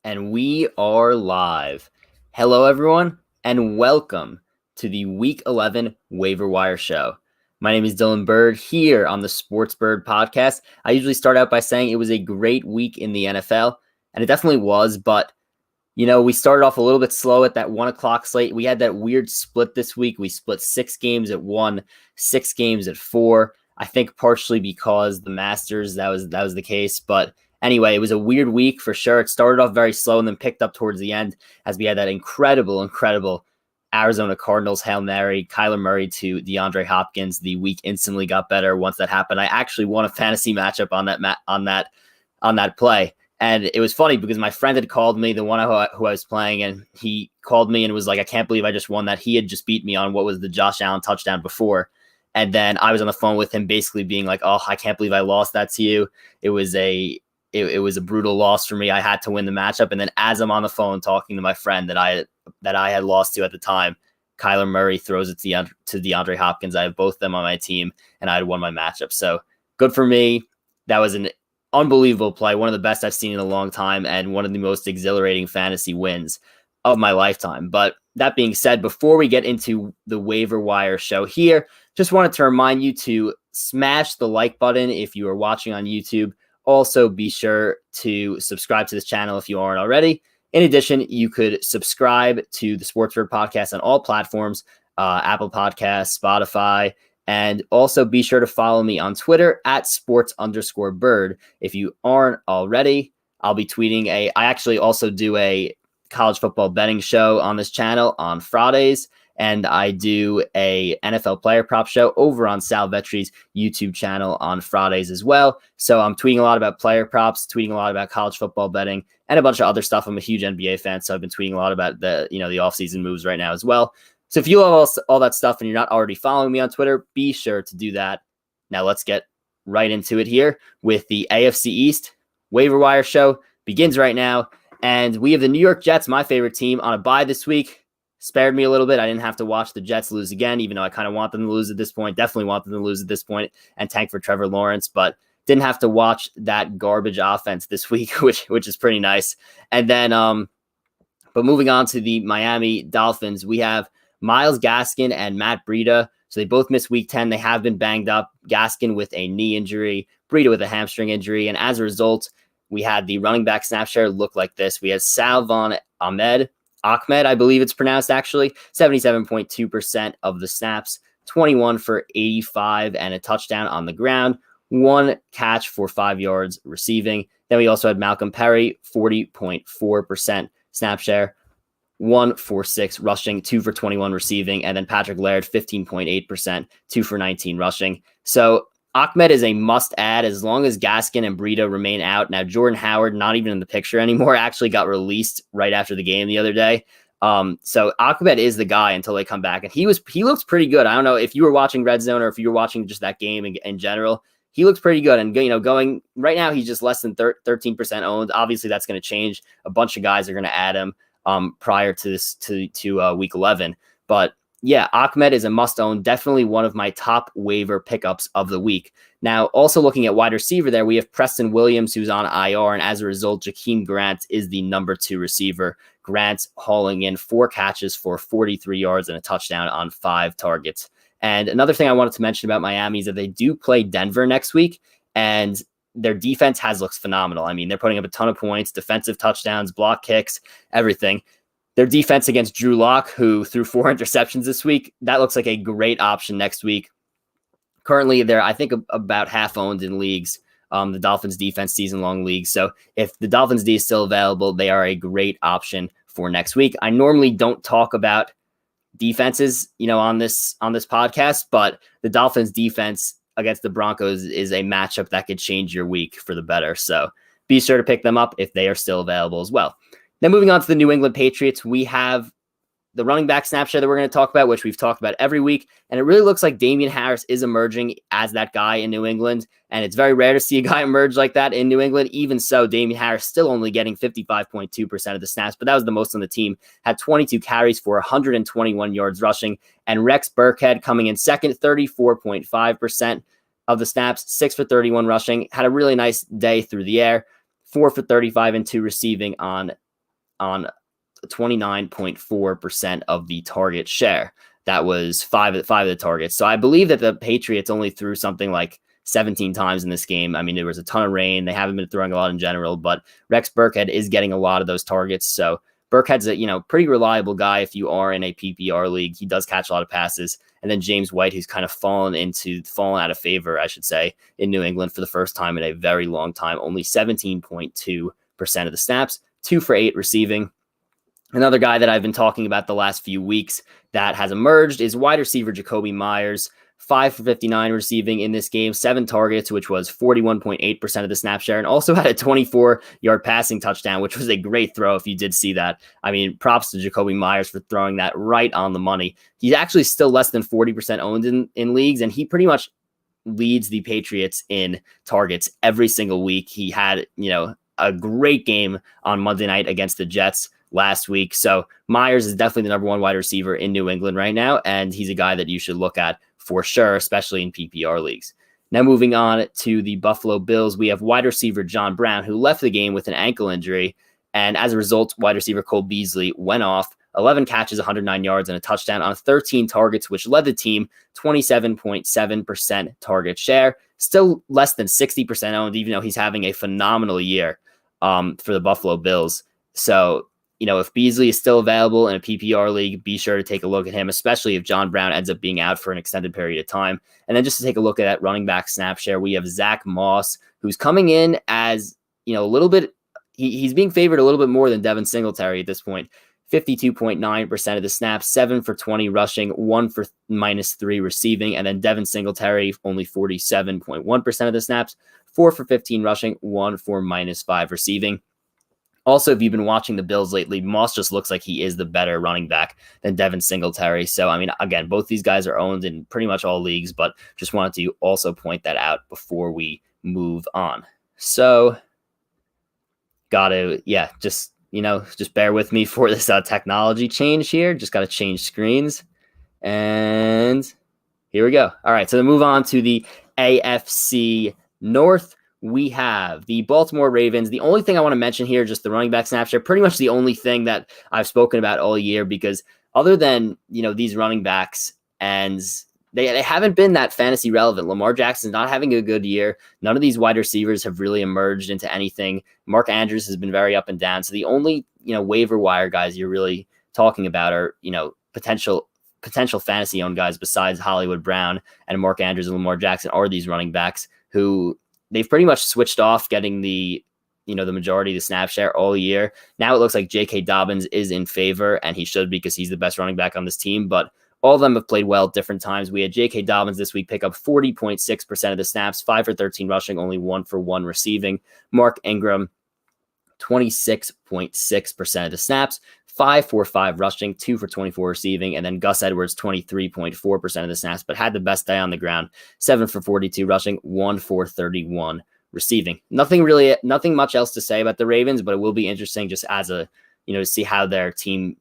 And we are live. Hello, everyone, and welcome to the Week 11 Waiver Wire Show. My name is Dylan Burd here on the Sports Burd podcast. I usually start out by saying it was a great week in the NFL, and it definitely was, but we started off a little bit slow at that 1 o'clock slate. We had that weird split this week. We split 6 games at 1, 6 games at 4. I think partially because the Masters, that was the case, but anyway, it was a weird week for sure. It started off very slow and then picked up towards the end as we had that incredible Arizona Cardinals Hail Mary, Kyler Murray to DeAndre Hopkins. The week instantly got better once that happened. I actually won a fantasy matchup on that play. And it was funny because my friend had called me, the one who I was playing, and he called me and was like, I can't believe I just won that. He had just beat me on what was the Josh Allen touchdown before. And then I was on the phone with him basically being like, oh, I can't believe I lost that to you. It was a brutal loss for me. I had to win the matchup. And then as I'm on the phone talking to my friend that I had lost to at the time, Kyler Murray throws it to DeAndre Hopkins. I have both of them on my team, and I had won my matchup. So good for me. That was an unbelievable play, one of the best I've seen in a long time, and one of the most exhilarating fantasy wins of my lifetime. But that being said, before we get into the waiver wire show here, just wanted to remind you to smash the like button if you are watching on YouTube. Also, be sure to subscribe to this channel if you aren't already. In addition, you could subscribe to the Sportsbird podcast on all platforms, Apple Podcasts, Spotify, and also be sure to follow me on Twitter at sports_bird. If you aren't already, I'll be tweeting I actually also do a college football betting show on this channel on Fridays, and I do a NFL player prop show over on Sal Vetri's YouTube channel on Fridays as well. So I'm tweeting a lot about player props, tweeting a lot about college football betting, and a bunch of other stuff. I'm a huge NBA fan, so I've been tweeting a lot about the offseason moves right now as well. So if you love all that stuff and you're not already following me on Twitter, be sure to do that. Now let's get right into it here with the AFC East waiver wire show. Begins right now. And we have the New York Jets, my favorite team, on a bye this week. Spared me a little bit. I didn't have to watch the Jets lose again, even though I kind of want them to lose at this point. Definitely want them to lose at this point and tank for Trevor Lawrence, but didn't have to watch that garbage offense this week, which is pretty nice. And then, but moving on to the Miami Dolphins, we have Myles Gaskin and Matt Breida. So they both missed week 10. They have been banged up. Gaskin with a knee injury, Breida with a hamstring injury. And as a result, we had the running back snap share look like this. We had Salvon Ahmed, I believe it's pronounced actually, 77.2% of the snaps, 21 for 85 and a touchdown on the ground, 1 catch for 5 yards receiving. Then we also had Malcolm Perry, 40.4% snap share, 1 for 6 rushing, 2 for 21 receiving, and then Patrick Laird, 15.8%, 2 for 19 rushing. So Ahmed is a must-add as long as Gaskin and Breida remain out. Now, Jordan Howard, not even in the picture anymore, actually got released right after the game the other day. So Ahmed is the guy until they come back. And he looks pretty good. I don't know if you were watching Red Zone or if you were watching just that game in general. He looks pretty good. And, going right now, he's just less than 13% owned. Obviously, that's going to change. A bunch of guys are going to add him prior to this to week 11. But yeah, Ahmed is a must-own, definitely one of my top waiver pickups of the week. Now, also looking at wide receiver there, we have Preston Williams, who's on IR, and as a result, Jakeem Grant is the number 2 receiver. Grant hauling in 4 catches for 43 yards and a touchdown on 5 targets. And another thing I wanted to mention about Miami is that they do play Denver next week, and their defense looks phenomenal. I mean, they're putting up a ton of points, defensive touchdowns, block kicks, everything. Their defense against Drew Lock, who threw 4 interceptions this week, that looks like a great option next week. Currently, they're, I think, about half owned in leagues, the Dolphins defense season-long leagues. So if the Dolphins D is still available, they are a great option for next week. I normally don't talk about defenses, on this podcast, but the Dolphins defense against the Broncos is a matchup that could change your week for the better. So be sure to pick them up if they are still available as well. Then moving on to the New England Patriots, we have the running back snapshot that we're going to talk about, which we've talked about every week. And it really looks like Damian Harris is emerging as that guy in New England. And it's very rare to see a guy emerge like that in New England. Even so, Damian Harris still only getting 55.2% of the snaps, but that was the most on the team. Had 22 carries for 121 yards rushing. And Rex Burkhead coming in second, 34.5% of the snaps, 6 for 31 rushing. Had a really nice day through the air, 4 for 35 and 2 receiving on on 29.4% of the target share. That was five of the targets. So I believe that the Patriots only threw something like 17 times in this game. I mean, there was a ton of rain. They haven't been throwing a lot in general, but Rex Burkhead is getting a lot of those targets. So Burkhead's a pretty reliable guy if you are in a PPR league. He does catch a lot of passes. And then James White, who's kind of fallen out of favor, I should say, in New England for the first time in a very long time. Only 17.2% of the snaps, 2 for 8 receiving. Another guy that I've been talking about the last few weeks that has emerged is wide receiver Jacoby Myers. 5 for 59 receiving in this game, 7 targets, which was 41.8% of the snap share, and also had a 24-yard passing touchdown, which was a great throw if you did see that. I mean, props to Jacoby Myers for throwing that right on the money. He's actually still less than 40% owned in leagues, and he pretty much leads the Patriots in targets every single week. He had, a great game on Monday night against the Jets last week. So Myers is definitely the number one wide receiver in New England right now, and he's a guy that you should look at for sure, especially in PPR leagues. Now moving on to the Buffalo Bills, we have wide receiver John Brown, who left the game with an ankle injury, and as a result, wide receiver Cole Beasley went off, 11 catches, 109 yards, and a touchdown on 13 targets, which led the team 27.7% target share, still less than 60% owned, even though he's having a phenomenal year for the Buffalo Bills. So, if Beasley is still available in a PPR league, be sure to take a look at him, especially if John Brown ends up being out for an extended period of time. And then just to take a look at that running back snap share, we have Zach Moss, who's coming in as, a little bit, he's being favored a little bit more than Devin Singletary at this point. 52.9% of the snaps, 7 for 20 rushing, 1 for -3 receiving. And then Devin Singletary, only 47.1% of the snaps, 4 for 15 rushing, 1 for -5 receiving. Also, if you've been watching the Bills lately, Moss just looks like he is the better running back than Devin Singletary. So, I mean, again, both these guys are owned in pretty much all leagues, but just wanted to also point that out before we move on. So, just bear with me for this technology change here. Just got to change screens. And here we go. All right, so to move on to the AFC North, we have the Baltimore Ravens. The only thing I want to mention here, just the running back snap share, pretty much the only thing that I've spoken about all year, because other than, these running backs, and they haven't been that fantasy relevant. Lamar Jackson's not having a good year. None of these wide receivers have really emerged into anything. Mark Andrews has been very up and down. So the only, waiver wire guys you're really talking about are, potential fantasy owned guys besides Hollywood Brown and Mark Andrews and Lamar Jackson are these running backs who they've pretty much switched off getting the majority of the snap share all year. Now it looks like J.K. Dobbins is in favor, and he should because he's the best running back on this team, but all of them have played well at different times. We had J.K. Dobbins this week pick up 40.6% of the snaps, 5 for 13 rushing, only 1 for 1 receiving. Mark Ingram, 26.6% of the snaps, 5 for 5 rushing, 2 for 24 receiving, and then Gus Edwards, 23.4% of the snaps, but had the best day on the ground, 7 for 42 rushing, 1 for 31 receiving. Nothing much else to say about the Ravens, but it will be interesting just as to see how their team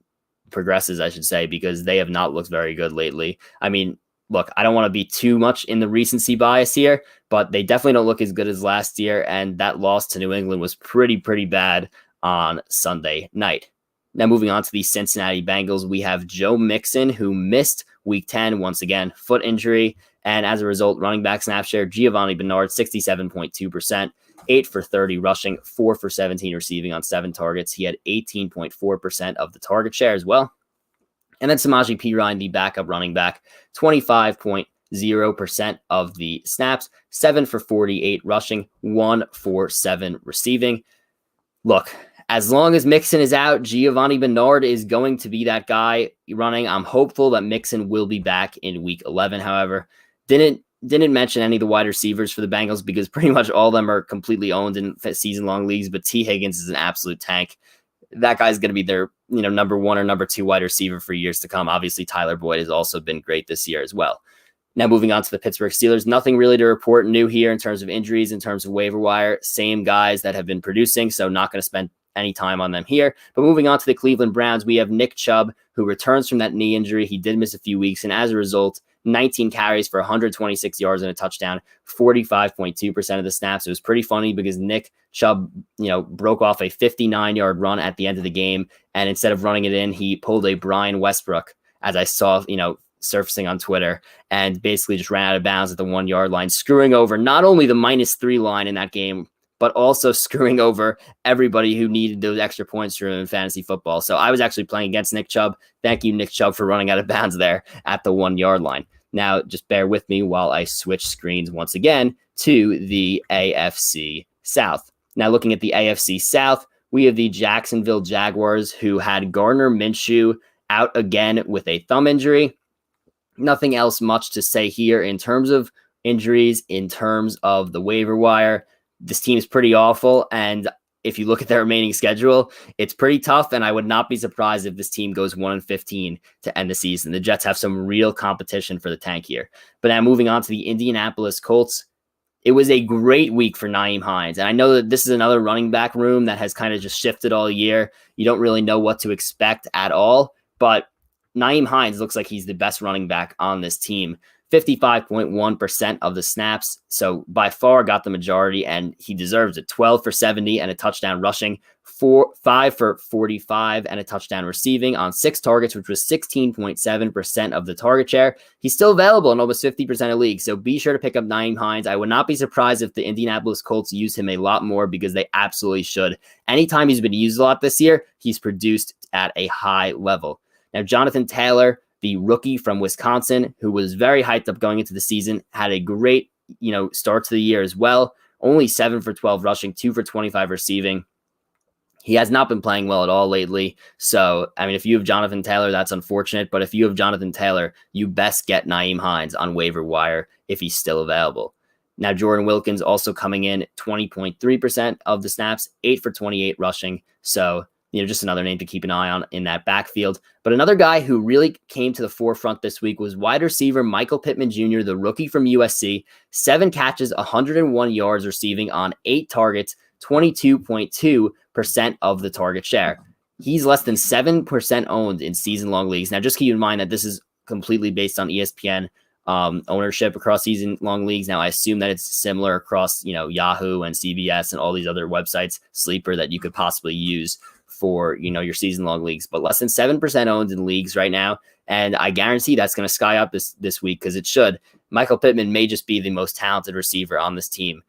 progresses, I should say, because they have not looked very good lately. I mean, look, I don't want to be too much in the recency bias here, but they definitely don't look as good as last year, and that loss to New England was pretty bad on Sunday night. Now moving on to the Cincinnati Bengals, we have Joe Mixon, who missed Week 10 once again, foot injury, and as a result, running back snap share, Giovanni Bernard, 67.2%, 8 for 30 rushing, 4 for 17 receiving on 7 targets. He had 18.4% of the target share as well. And then Samaje Perine, the backup running back, 25.0% of the snaps, 7 for 48 rushing, 1 for 7 receiving. Look, as long as Mixon is out, Giovanni Bernard is going to be that guy running. I'm hopeful that Mixon will be back in Week 11, however. Didn't mention any of the wide receivers for the Bengals because pretty much all of them are completely owned in season-long leagues, but T. Higgins is an absolute tank. That guy's going to be their number 1 or number 2 wide receiver for years to come. Obviously, Tyler Boyd has also been great this year as well. Now moving on to the Pittsburgh Steelers, nothing really to report new here in terms of injuries, in terms of waiver wire. Same guys that have been producing, so not going to spend any time on them here. But moving on to the Cleveland Browns, we have Nick Chubb, who returns from that knee injury. He did miss a few weeks, and as a result, 19 carries for 126 yards and a touchdown, 45.2% of the snaps. It was pretty funny because Nick Chubb, broke off a 59-yard run at the end of the game. And instead of running it in, he pulled a Brian Westbrook, as I saw, surfacing on Twitter, and basically just ran out of bounds at the 1 yard line, screwing over not only the -3 line in that game, but also screwing over everybody who needed those extra points from in fantasy football. So I was actually playing against Nick Chubb. Thank you, Nick Chubb, for running out of bounds there at the 1 yard line. Now, just bear with me while I switch screens once again to the AFC South. Now, looking at the AFC South, we have the Jacksonville Jaguars, who had Gardner Minshew out again with a thumb injury. Nothing else much to say here in terms of injuries, in terms of the waiver wire. This team is pretty awful, and if you look at their remaining schedule, it's pretty tough, and I would not be surprised if this team goes 1-15 to end the season. The Jets have some real competition for the tank here. But now moving on to the Indianapolis Colts, it was a great week for Nyheim Hines, and I know that this is another running back room that has kind of just shifted all year. You don't really know what to expect at all, but Nyheim Hines looks like he's the best running back on this team. 55.1% of the snaps, so by far got the majority, and he deserves it. 12 for 70 and a touchdown rushing, 5 for 45 and a touchdown receiving on 6 targets, which was 16.7% of the target share. He's still available in almost 50% of leagues, so be sure to pick up Nyheim Hines. I would not be surprised if the Indianapolis Colts use him a lot more, because they absolutely should. Anytime he's been used a lot this year, he's produced at a high level. Now, Jonathan Taylor, the rookie from Wisconsin, who was very hyped up going into the season, had a great, start to the year as well. Only 7 for 12 rushing, 2 for 25 receiving. He has not been playing well at all lately. So, if you have Jonathan Taylor, that's unfortunate. But if you have Jonathan Taylor, you best get Nyheim Hines on waiver wire if he's still available. Now, Jordan Wilkins also coming in 20.3% of the snaps, 8 for 28 rushing. So, just another name to keep an eye on in that backfield. But another guy who really came to the forefront this week was wide receiver Michael Pittman Jr., the rookie from USC. 7 catches, 101 yards receiving on 8 targets, 22.2% of the target share. He's less than 7% owned in season-long leagues. Now, just keep in mind that this is completely based on ESPN ownership across season-long leagues. Now, I assume that it's similar across, Yahoo and CBS and all these other websites, Sleeper, that you could possibly use for, your season-long leagues, but less than 7% owned in leagues right now. And I guarantee that's going to sky up this week, because it should. Michael Pittman may just be the most talented receiver on this team,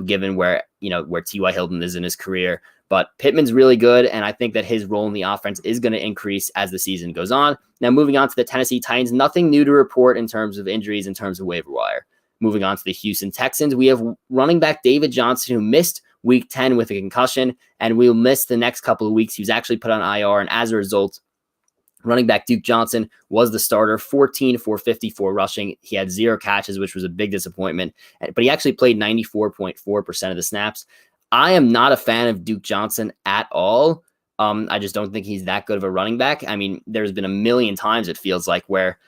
given where T.Y. Hilton is in his career. But Pittman's really good, and I think that his role in the offense is going to increase as the season goes on. Now, moving on to the Tennessee Titans, nothing new to report in terms of injuries, in terms of waiver wire. Moving on to the Houston Texans, we have running back David Johnson, who missed Week 10 with a concussion, and we'll miss the next couple of weeks. He was actually put on IR, and as a result, running back Duke Johnson was the starter, 14 for 54 rushing. He had 0 catches, which was a big disappointment, but he actually played 94.4% of the snaps. I am not a fan of Duke Johnson at all. I just don't think he's that good of a running back. There's been a million times, it feels like, where,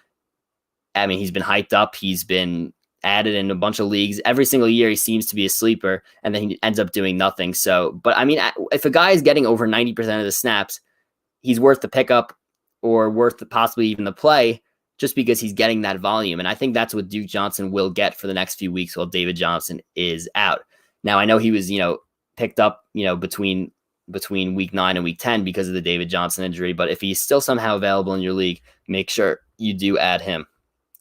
he's been hyped up. He's been added in a bunch of leagues. Every single year he seems to be a sleeper, and then he ends up doing nothing. So, but if a guy is getting over 90% of the snaps, he's worth the pickup or worth possibly even the play, just because he's getting that volume. And I think that's what Duke Johnson will get for the next few weeks while David Johnson is out. Now, I know he was, picked up, between week 9 and week 10 because of the David Johnson injury, but if he's still somehow available in your league, make sure you do add him.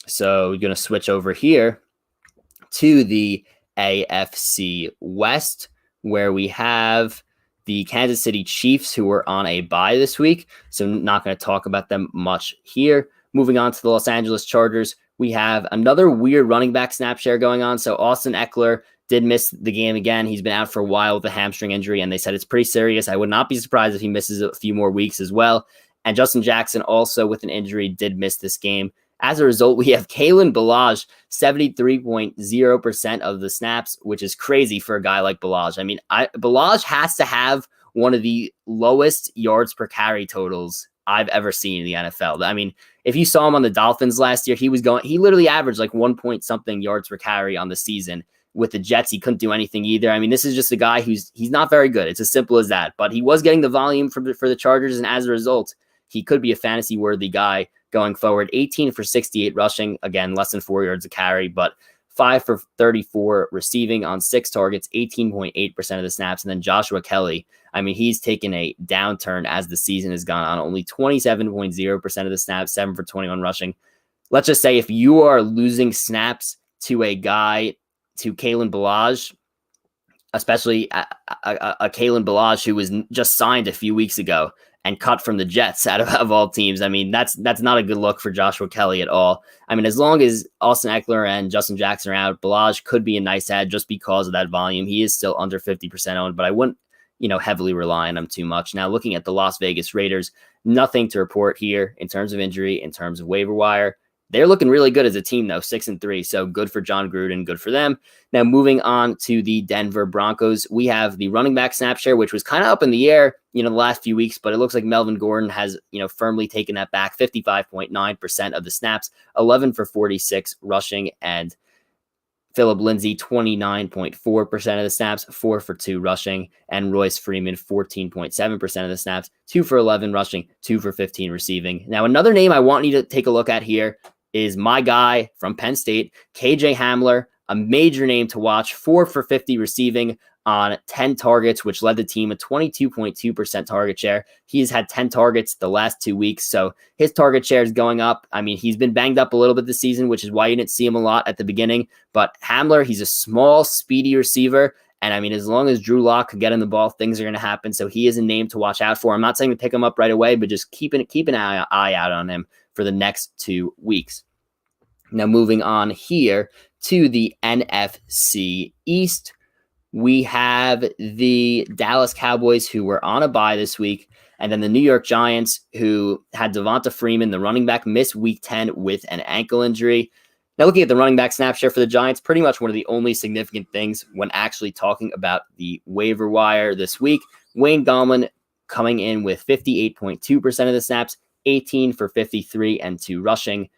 So we're going to switch over here to the AFC West, where we have the Kansas City Chiefs, who were on a bye this week. So not going to talk about them much here. Moving on to the Los Angeles Chargers, we have another weird running back snap share going on. So Austin Eckler did miss the game again. He's been out for a while with a hamstring injury, and they said it's pretty serious. I would not be surprised if he misses a few more weeks as well. And Justin Jackson, also with an injury, did miss this game. As a result, we have Kalen Ballage, 73.0% of the snaps, which is crazy for a guy like Ballage. Ballage has to have one of the lowest yards per carry totals I've ever seen in the NFL. If you saw him on the Dolphins last year, he literally averaged like 1 point something yards per carry on the season. With the Jets, he couldn't do anything either. This is just a guy he's not very good. It's as simple as that. But he was getting the volume for the Chargers, and as a result, he could be a fantasy-worthy guy going forward. 18 for 68 rushing, again, less than 4 yards a carry, but 5 for 34 receiving on 6 targets, 18.8% of the snaps. And then Joshua Kelly, I mean, he's taken a downturn as the season has gone on. Only 27.0% of the snaps, 7 for 21 rushing. Let's just say if you are losing snaps to a guy, to Kalen Ballage, especially a Kalen Ballage who was just signed a few weeks ago and cut from the Jets out of all teams. I mean, that's not a good look for Joshua Kelly at all. I mean, as long as Austin Eckler and Justin Jackson are out, Ballage could be a nice add just because of that volume. He is still under 50% owned, but I wouldn't, heavily rely on him too much. Now, looking at the Las Vegas Raiders, nothing to report here in terms of injury, in terms of waiver wire. They're looking really good as a team, though, 6-3. So good for John Gruden, good for them. Now, moving on to the Denver Broncos, we have the running back snap share, which was kind of up in the air, the last few weeks, but it looks like Melvin Gordon has, firmly taken that back. 55.9% of the snaps, 11 for 46 rushing, and Phillip Lindsay, 29.4% of the snaps, 4 for 2 rushing, and Royce Freeman, 14.7% of the snaps, 2 for 11 rushing, 2 for 15 receiving. Now, another name I want you to take a look at here is my guy from Penn State, KJ Hamler, a major name to watch, 4 for 50 receiving on 10 targets, which led the team a 22.2% target share. He's had 10 targets the last 2 weeks, so his target share is going up. I mean, he's been banged up a little bit this season, which is why you didn't see him a lot at the beginning, but Hamler, he's a small, speedy receiver, and I mean, as long as Drew Lock could get him the ball, things are going to happen, so he is a name to watch out for. I'm not saying to pick him up right away, but just keep an eye out on him for the next 2 weeks. Now, moving on here to the NFC East, we have the Dallas Cowboys, who were on a bye this week, and then the New York Giants, who had Devonta Freeman, the running back, miss week 10 with an ankle injury. Now, looking at the running back snap share for the Giants, pretty much one of the only significant things when actually talking about the waiver wire this week. Wayne Gallman coming in with 58.2% of the snaps, 18 for 53 and 2 rushing.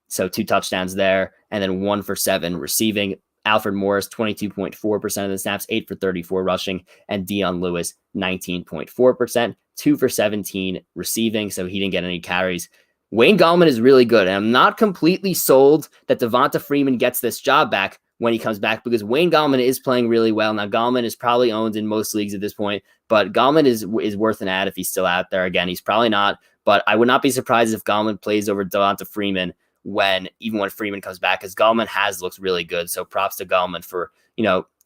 So 2 touchdowns there, and then 1 for 7 receiving. Alfred Morris, 22.4% of the snaps, 8 for 34 rushing, and Dion Lewis, 19.4%, 2 for 17 receiving, so he didn't get any carries. Wayne Gallman is really good, and I'm not completely sold that Devonta Freeman gets this job back when he comes back, because Wayne Gallman is playing really well. Now, Gallman is probably owned in most leagues at this point, but Gallman is worth an add if he's still out there. Again, he's probably not, but I would not be surprised if Gallman plays over Devonta Freeman even when Freeman comes back, because Gallman has looked really good. So props to Gallman for,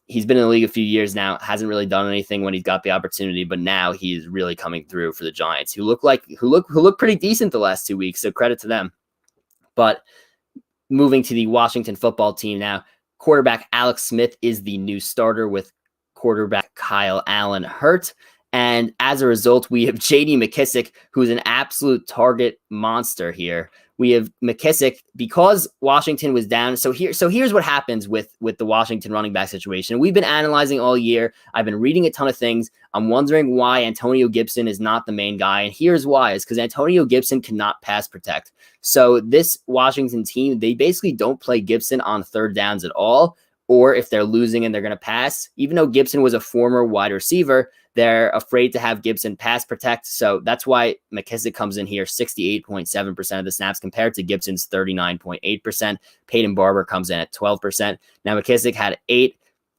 he's been in the league a few years now, hasn't really done anything when he's got the opportunity, but now he's really coming through for the Giants, who look pretty decent the last 2 weeks. So credit to them. But moving to the Washington football team now, quarterback Alex Smith is the new starter with quarterback Kyle Allen hurt. And as a result, we have J.D. McKissic, who's an absolute target monster here. We have McKissic because Washington was down. So here's what happens with the Washington running back situation. We've been analyzing all year. I've been reading a ton of things. I'm wondering why Antonio Gibson is not the main guy. And here's why. It's because Antonio Gibson cannot pass protect. So this Washington team, they basically don't play Gibson on third downs at all. Or if they're losing and they're going to pass, even though Gibson was a former wide receiver, they're afraid to have Gibson pass protect. So that's why McKissic comes in here, 68.7% of the snaps compared to Gibson's 39.8%. Peyton Barber comes in at 12%. Now McKissic had 8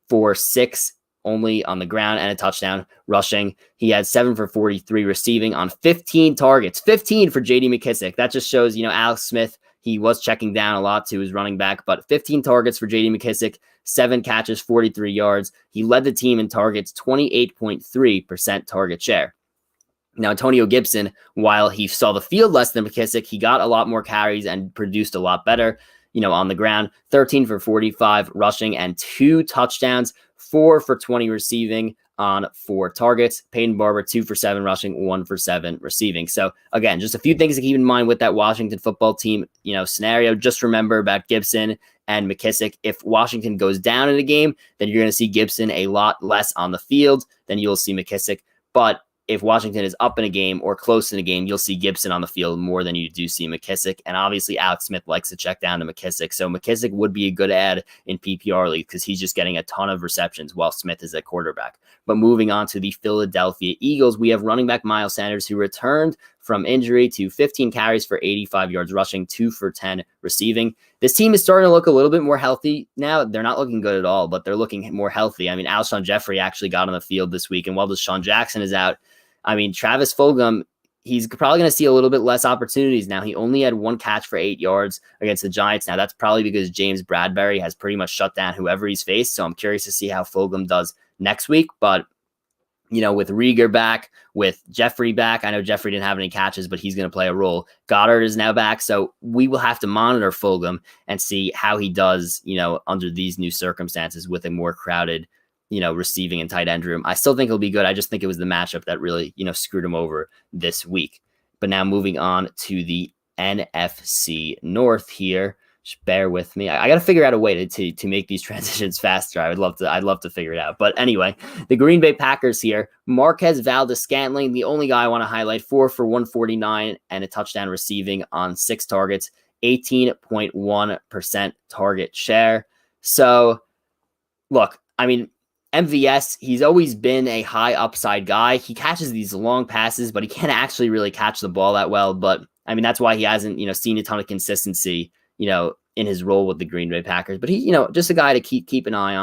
for 6 only on the ground and a touchdown rushing. He had 7 for 43 receiving on 15 targets, 15 for J.D. McKissic. That just shows, Alex Smith, he was checking down a lot to his running back, but 15 targets for J.D. McKissic, 7 catches, 43 yards. He led the team in targets, 28.3% target share. Now, Antonio Gibson, while he saw the field less than McKissic, he got a lot more carries and produced a lot better, on the ground. 13 for 45 rushing and 2 touchdowns, 4 for 20 receiving on 4 targets. Peyton Barber, 2 for 7 rushing, 1 for 7 receiving. So again, just a few things to keep in mind with that Washington football team, scenario. Just remember about Gibson and McKissic. If Washington goes down in a game, then you're going to see Gibson a lot less on the field than you'll see McKissic. But if Washington is up in a game or close in a game, you'll see Gibson on the field more than you do see McKissic. And obviously, Alex Smith likes to check down to McKissic. So McKissic would be a good add in PPR league because he's just getting a ton of receptions while Smith is at quarterback. But moving on to the Philadelphia Eagles, we have running back Miles Sanders, who returned from injury to 15 carries for 85 yards rushing, 2 for 10 receiving. This team is starting to look a little bit more healthy now. They're not looking good at all, but they're looking more healthy. I mean, Alshon Jeffrey actually got on the field this week, and while Deshaun Jackson is out, I mean, Travis Fulgham, he's probably going to see a little bit less opportunities now. He only had 1 catch for 8 yards against the Giants. Now, that's probably because James Bradbury has pretty much shut down whoever he's faced, so I'm curious to see how Fulgham does next week, but with Rieger back, with Jeffrey back, I know Jeffrey didn't have any catches, but he's going to play a role. Goddard is now back, so we will have to monitor Fulgham and see how he does, under these new circumstances with a more crowded, receiving and tight end room. I still think he'll be good. I just think it was the matchup that really, screwed him over this week. But now moving on to the NFC North here. Just bear with me. I got to figure out a way to make these transitions faster. I'd love to figure it out. But anyway, the Green Bay Packers here. Marquez Valdes-Scantling, the only guy I want to highlight, 4 for 149 and a touchdown receiving on 6 targets, 18.1% target share. So, look, I mean, MVS, he's always been a high upside guy. He catches these long passes, but he can't actually really catch the ball that well. But I mean, that's why he hasn't, seen a ton of consistency, in his role with the Green Bay Packers. But he, just a guy to keep an eye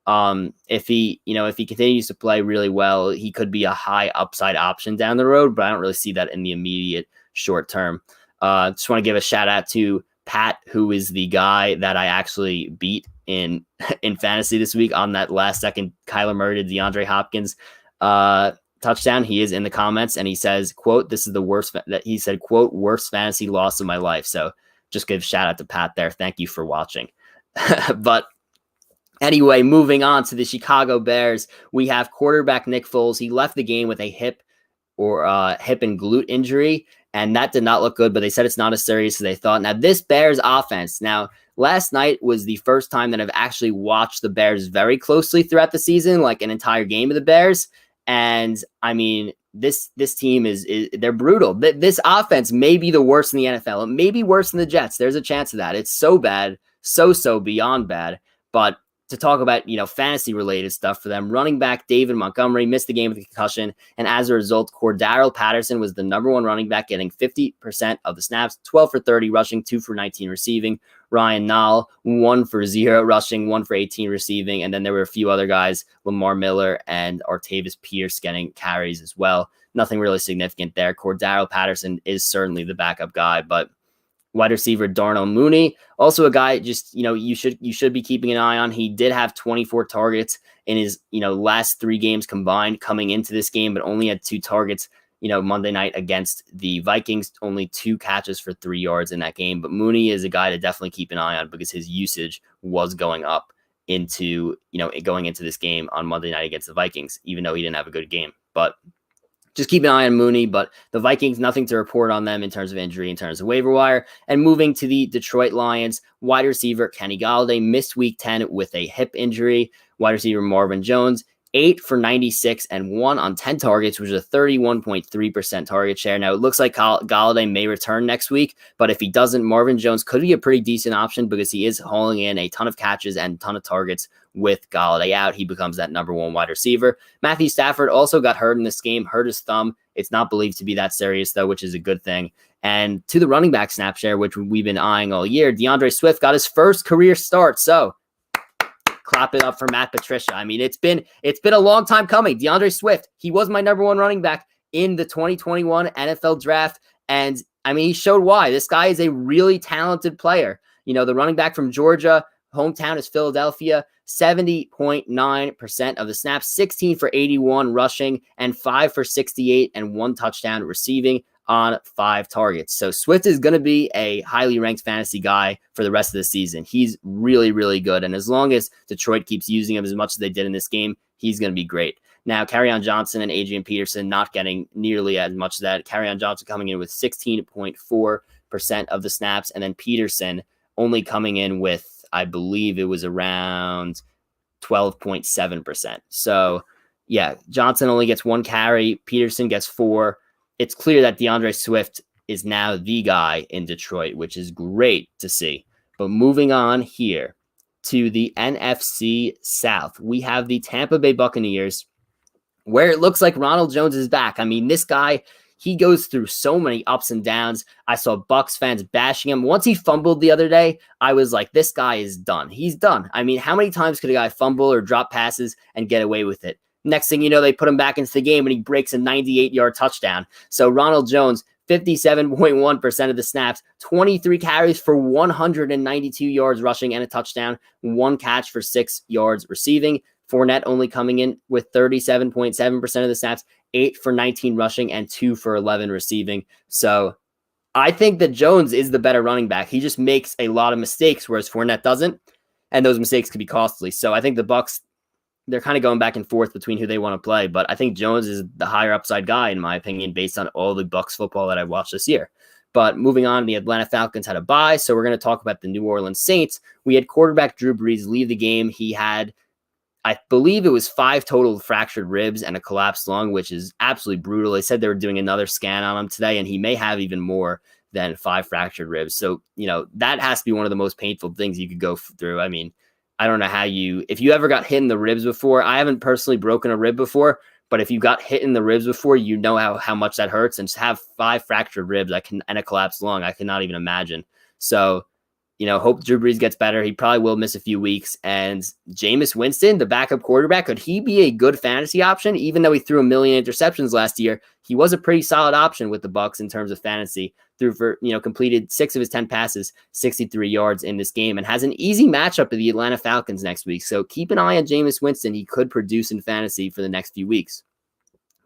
on. If he continues to play really well, he could be a high upside option down the road, but I don't really see that in the immediate short term. Just want to give a shout out to Pat, who is the guy that I actually beat in fantasy this week on that last second Kyler Murray to DeAndre Hopkins touchdown. He is in the comments and he says, quote, "This is the worst," that he said, quote, "worst fantasy loss of my life." So just give a shout out to Pat there. Thank you for watching. But anyway, moving on to the Chicago Bears, we have quarterback Nick Foles. He left the game with a hip and glute injury, and that did not look good, but they said it's not as serious as they thought. Now, this Bears offense, last night was the first time that I've actually watched the Bears very closely throughout the season, like an entire game of the Bears. And I mean, this team they're brutal. This offense may be the worst in the NFL. It may be worse than the Jets. There's a chance of that. It's so bad, so beyond bad. But to talk about, fantasy related stuff for them, running back David Montgomery missed the game with a concussion. And as a result, Cordarrelle Patterson was the number 1 running back, getting 50% of the snaps, 12 for 30 rushing, 2 for 19 receiving. Ryan Nall, 1 for 0 rushing, 1 for 18 receiving. And then there were a few other guys, Lamar Miller and Artavis Pierce, getting carries as well. Nothing really significant there. Cordarrelle Patterson is certainly the backup guy, but wide receiver Darnell Mooney, also a guy just, you should be keeping an eye on. He did have 24 targets in his, last 3 games combined coming into this game, but only had 2 targets, Monday night against the Vikings, only 2 catches for 3 yards in that game. But Mooney is a guy to definitely keep an eye on because his usage was going up going into this game on Monday night against the Vikings, even though he didn't have a good game. But just keep an eye on Mooney, but the Vikings, nothing to report on them in terms of injury, in terms of waiver wire. And moving to the Detroit Lions, wide receiver Kenny Golladay missed week 10 with a hip injury. Wide receiver Marvin Jones, 8 for 96 and 1 on 10 targets, which is a 31.3% target share. Now, it looks like Golladay may return next week, but if he doesn't, Marvin Jones could be a pretty decent option because he is hauling in a ton of catches and a ton of targets. With Golladay out, he becomes that number 1 wide receiver. Matthew Stafford also got hurt in this game, hurt his thumb. It's not believed to be that serious, though, which is a good thing. And to the running back snap share, which we've been eyeing all year, DeAndre Swift got his first career start. So clap it up for Matt Patricia. I mean, it's been a long time coming. DeAndre Swift, he was my number 1 running back in the 2021 NFL draft. And I mean, he showed why. This guy is a really talented player. The running back from Georgia, hometown is Philadelphia, 70.9% of the snaps, 16 for 81 rushing, and 5 for 68 and 1 touchdown receiving on 5 targets. So Swift is going to be a highly ranked fantasy guy for the rest of the season. He's really, really good. And as long as Detroit keeps using him as much as they did in this game, he's going to be great. Now, Kerryon Johnson and Adrian Peterson not getting nearly as much of that. Kerryon Johnson coming in with 16.4% of the snaps, and then Peterson only coming in with, I believe it was around 12.7%. So, yeah, Johnson only gets 1 carry. Peterson gets 4. It's clear that DeAndre Swift is now the guy in Detroit, which is great to see. But moving on here to the NFC South, we have the Tampa Bay Buccaneers, where it looks like Ronald Jones is back. I mean, this guy, he goes through so many ups and downs. I saw Bucs fans bashing him. Once he fumbled the other day, I was like, this guy is done. He's done. I mean, how many times could a guy fumble or drop passes and get away with it? Next thing you know, they put him back into the game and he breaks a 98-yard touchdown. So Ronald Jones, 57.1% of the snaps, 23 carries for 192 yards rushing and a touchdown, 1 catch for 6 yards receiving. Fournette only coming in with 37.7% of the snaps, 8 for 19 rushing and 2 for 11 receiving. So I think that Jones is the better running back. He just makes a lot of mistakes, whereas Fournette doesn't, and those mistakes could be costly. So I think the Bucs, they're kind of going back and forth between who they want to play, but I think Jones is the higher upside guy, in my opinion, based on all the Bucs football that I've watched this year. But moving on, the Atlanta Falcons had a bye, so we're going to talk about the New Orleans Saints. We had quarterback Drew Brees leave the game. He had, I believe it was 5 total fractured ribs and a collapsed lung, which is absolutely brutal. They said they were doing another scan on him today, and he may have even more than 5 fractured ribs. So, that has to be one of the most painful things you could go through. I mean, I don't know if you ever got hit in the ribs before. I haven't personally broken a rib before, but if you got hit in the ribs before, you know how much that hurts. And to have 5 fractured ribs and a collapsed lung, I cannot even imagine. So, hope Drew Brees gets better. He probably will miss a few weeks. And Jameis Winston, the backup quarterback, could he be a good fantasy option? Even though he threw 1 million interceptions last year, he was a pretty solid option with the Bucs in terms of fantasy. Completed 6 of his 10 passes, 63 yards in this game, and has an easy matchup with the Atlanta Falcons next week. So keep an eye on Jameis Winston. He could produce in fantasy for the next few weeks.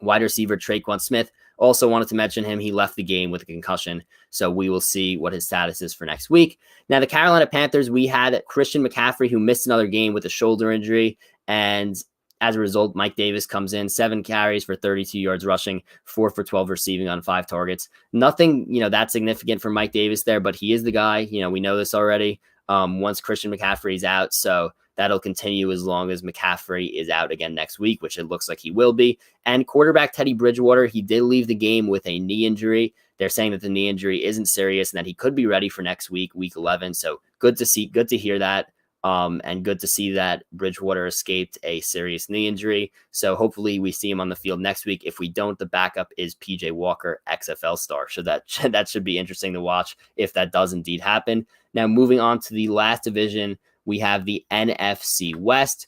Wide receiver Traquan Smith, also wanted to mention him. He left the game with a concussion, so we will see what his status is for next week. Now, the Carolina Panthers, we had Christian McCaffrey, who missed another game with a shoulder injury, and as a result, Mike Davis comes in, 7 carries for 32 yards rushing, 4 for 12 receiving on 5 targets. Nothing, that significant for Mike Davis there, but he is the guy. We know this already. Once Christian McCaffrey is out, so that'll continue as long as McCaffrey is out again next week, which it looks like he will be. And quarterback Teddy Bridgewater, he did leave the game with a knee injury. They're saying that the knee injury isn't serious and that he could be ready for next week, week 11. So good to hear that. And good to see that Bridgewater escaped a serious knee injury. So hopefully we see him on the field next week. If we don't, the backup is PJ Walker, XFL star. So that should be interesting to watch if that does indeed happen. Now, moving on to the last division, we have the NFC West.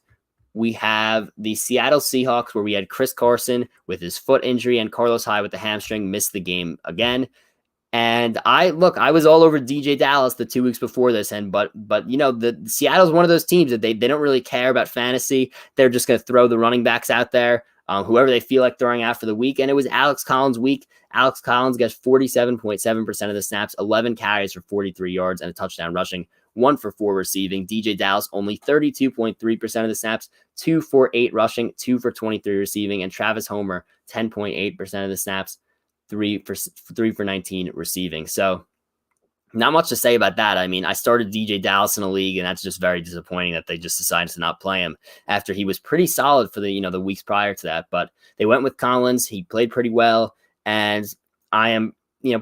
We have the Seattle Seahawks, where we had Chris Carson with his foot injury and Carlos Hyde with the hamstring missed the game again. And I was all over DJ Dallas the 2 weeks before this, but the Seattle's one of those teams that they don't really care about fantasy. They're just going to throw the running backs out there, whoever they feel like throwing out for the week. And it was Alex Collins' week. Alex Collins gets 47.7% of the snaps, 11 carries for 43 yards and a touchdown rushing, 1 for 4 receiving. DJ Dallas only 32.3% of the snaps, 2 for 8 rushing, 2 for 23 receiving, and Travis Homer 10.8% of the snaps, 3 for 19 receiving. So not much to say about that. I mean, I started DJ Dallas in a league, and that's just very disappointing that they just decided to not play him after he was pretty solid for the weeks prior to that. But they went with Collins. He played pretty well, and I am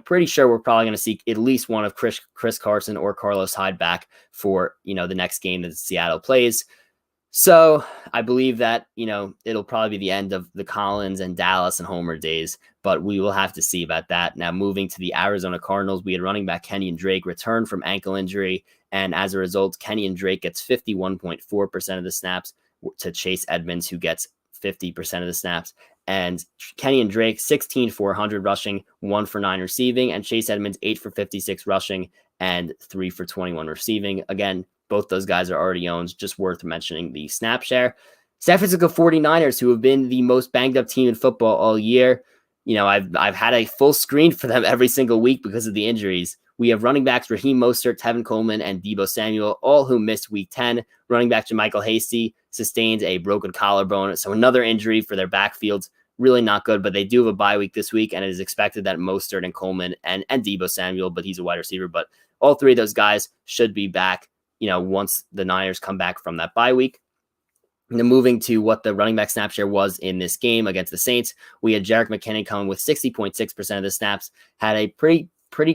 pretty sure we're probably going to see at least one of Chris Carson or Carlos Hyde back for the next game that Seattle plays. So I believe that, it'll probably be the end of the Collins and Dallas and Homer days, but we will have to see about that. Now, moving to the Arizona Cardinals, we had running back Kenyon Drake return from ankle injury. And as a result, Kenyon Drake gets 51.4% of the snaps to Chase Edmonds, who gets 50% of the snaps. And Kenyon Drake, 16 for 100 rushing, 1 for 9 receiving, and Chase Edmonds, 8 for 56 rushing and 3 for 21 receiving. Again, both those guys are already owned. Just worth mentioning the snap share. San Francisco 49ers, who have been the most banged up team in football all year. I've had a full screen for them every single week because of the injuries. We have running backs Raheem Mostert, Tevin Coleman, and Deebo Samuel, all who missed week 10. Running back JaMychal Hasty sustained a broken collarbone. So another injury for their backfields. Really not good, but they do have a bye week this week, and it is expected that Mostert and Coleman and Deebo Samuel, but he's a wide receiver, but all 3 of those guys should be back, once the Niners come back from that bye week. And then moving to what the running back snap share was in this game against the Saints, we had Jerick McKinnon coming with 60.6% of the snaps, had a pretty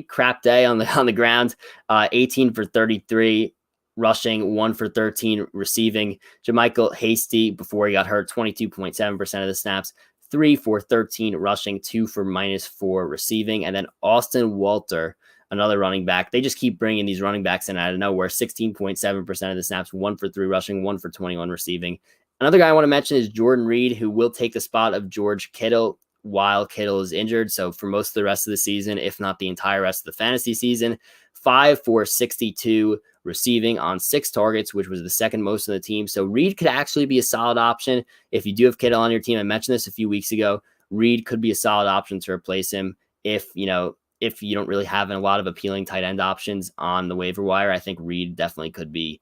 crap day on the ground, 18 for 33 rushing, 1 for 13 receiving. JaMychal Hasty, before he got hurt, 22.7% of the snaps, 3 for 13 rushing, 2 for -4 receiving. And then Austin Walter, another running back. They just keep bringing these running backs in out of nowhere. 16.7% of the snaps, 1 for 3 rushing, 1 for 21 receiving. Another guy I want to mention is Jordan Reed, who will take the spot of George Kittle while Kittle is injured. So for most of the rest of the season, if not the entire rest of the fantasy season, 5 for 62 receiving on 6 targets, which was the second most of the team. So Reed could actually be a solid option. If you do have Kittle on your team, I mentioned this a few weeks ago, Reed could be a solid option to replace him if you don't really have a lot of appealing tight end options on the waiver wire. I think Reed definitely could be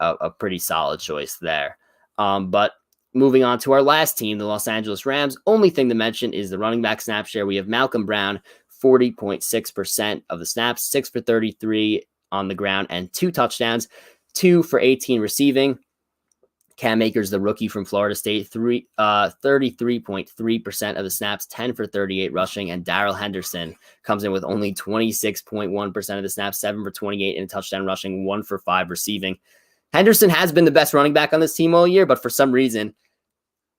a pretty solid choice there. But moving on to our last team, the Los Angeles Rams, only thing to mention is the running back snap share. We have Malcolm Brown, 40.6% of the snaps, 6 for 33 on the ground and 2 touchdowns, 2 for 18 receiving. Cam Akers, the rookie from Florida State, 33.3% of the snaps, 10 for 38 rushing, and Darrell Henderson comes in with only 26.1% of the snaps, 7 for 28 in a touchdown rushing, 1 for 5 receiving. Henderson has been the best running back on this team all year, but for some reason,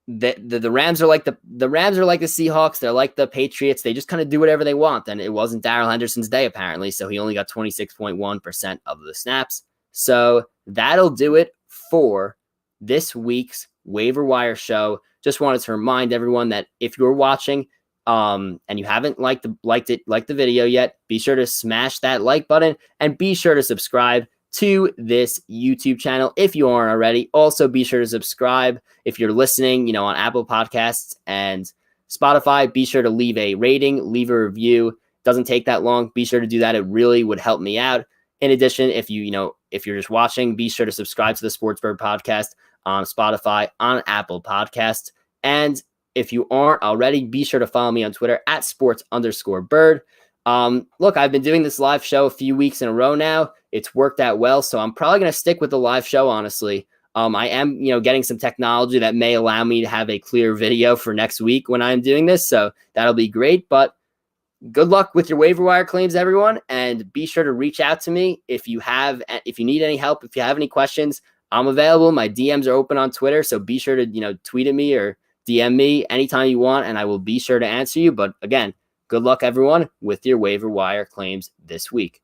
the Rams are like the Seahawks. They're like the Patriots. They just kind of do whatever they want. And it wasn't Darrell Henderson's day, apparently. So he only got 26.1% of the snaps. So that'll do it for this week's waiver wire show. Just wanted to remind everyone that if you're watching and you haven't liked the video yet, be sure to smash that like button and be sure to subscribe to this YouTube channel if you aren't already. Also, be sure to subscribe if you're listening, on Apple Podcasts and Spotify. Be sure to leave a rating, leave a review. Doesn't take that long. Be sure to do that. It really would help me out. In addition, if you're just watching, be sure to subscribe to the Sports Bird podcast on Spotify, on Apple Podcasts. And if you aren't already, be sure to follow me on Twitter at sports_bird. Look, I've been doing this live show a few weeks in a row now. It's worked out well, so I'm probably going to stick with the live show, honestly. I am, getting some technology that may allow me to have a clear video for next week when I'm doing this, so that'll be great. But good luck with your waiver wire claims, everyone, and be sure to reach out to me if you need any help, if you have any questions. I'm available. My DMs are open on Twitter, so be sure to, tweet at me or DM me anytime you want, and I will be sure to answer you. But again, good luck, everyone, with your waiver wire claims this week.